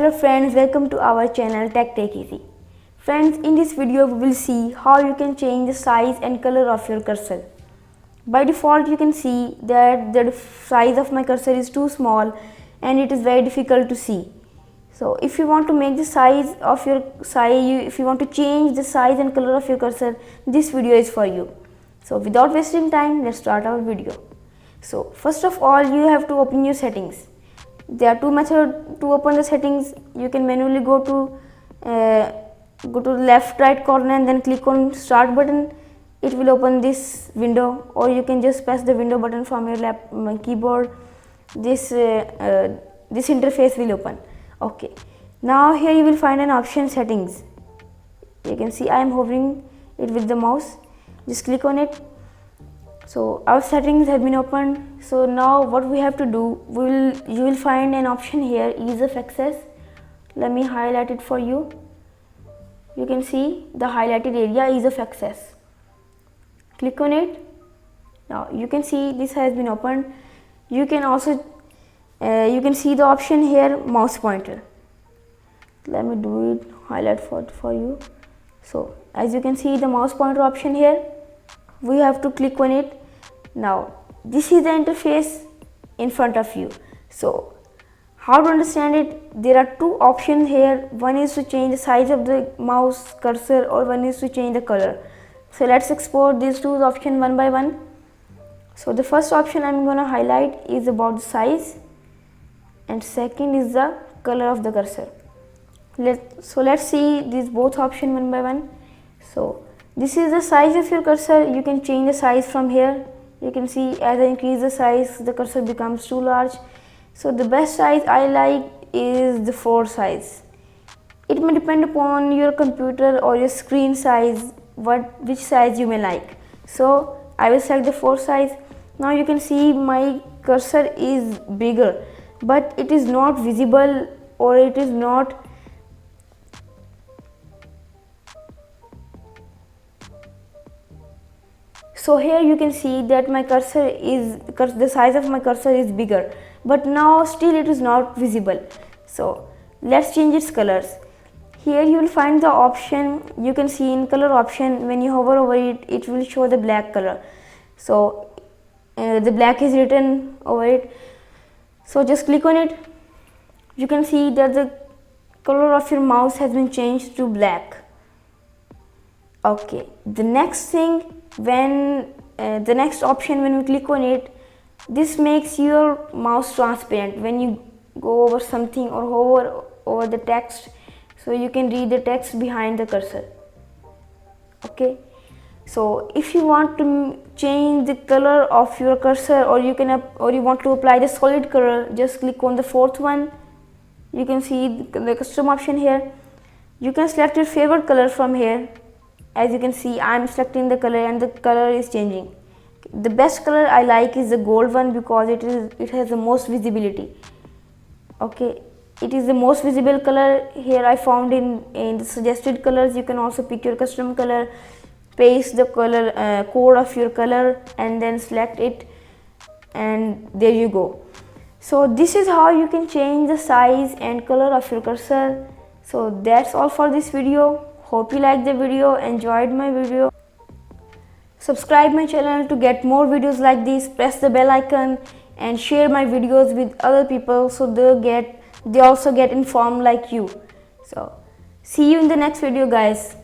Hello friends, welcome to our channel Tech Take Easy. Friends, in this video we will see how you can change the size and color of your cursor. By default you can see that the size of my cursor is too small and it is very difficult to see. So if you want to make the size of your if you want to change the size and color of your cursor, this video is for you. So without wasting time, let's start our video. So first of all, you have to open your settings. There are two methods to open the settings. You can manually go to the left right corner and then click on start button. It will open this window, or you can just press the window button from your keyboard. This interface will open. Okay, now here you will find an option settings. You can see I am hovering it with the mouse. Just click on it. So our settings have been opened. So now what we have to do, you will find an option here, ease of access. Let me highlight it for you. You can see the highlighted area, ease of access. Click on it. Now you can see this has been opened. You can also you can see the option here, mouse pointer. Let me do it, highlight for you. So as you can see the mouse pointer option here, we have to click on it. Now this is the interface in front of you. So how to understand it? There are two options here. One is to change the size of the mouse cursor, or one is to change the color. So let's explore these two options one by one. So the first option I'm going to highlight is about the size, and second is the color of the cursor. Let's see these both options one by one. So this is the size of your cursor. You can change the size from here. You can see as I increase the size, the cursor becomes too large. So the best size I like is the 4 size. It may depend upon your computer or your screen size, which size you may like. So I will select the 4 size. Now you can see my cursor is bigger, but it is not visible, or it is not so here you can see that my the size of my cursor is bigger, but now still it is not visible. So let's change its colors. Here you will find the option, you can see in color option, when you hover over it, it will show the black color. So the black is written over it. So just click on it. You can see that the color of your mouse has been changed to black. Okay, the next thing, the next option, when we click on it, this makes your mouse transparent. When you go over something or hover over the text, so you can read the text behind the cursor. Okay, so if you want to change the color of your cursor, or you want to apply the solid color, just click on the fourth one. You can see the custom option here. You can select your favorite color from here. As you can see, I am selecting the color and the color is changing. The best color I like is the gold one, because it has the most visibility. Okay, it is the most visible color here I found in the suggested colors. You can also pick your custom color, paste the color code of your color, and then select it, and there you go. So this is how you can change the size and color of your cursor. So that's all for this video. Hope you liked the video, enjoyed my video. Subscribe my channel to get more videos like this. Press the bell icon and share my videos with other people, so they also get informed like you. So see you in the next video, guys.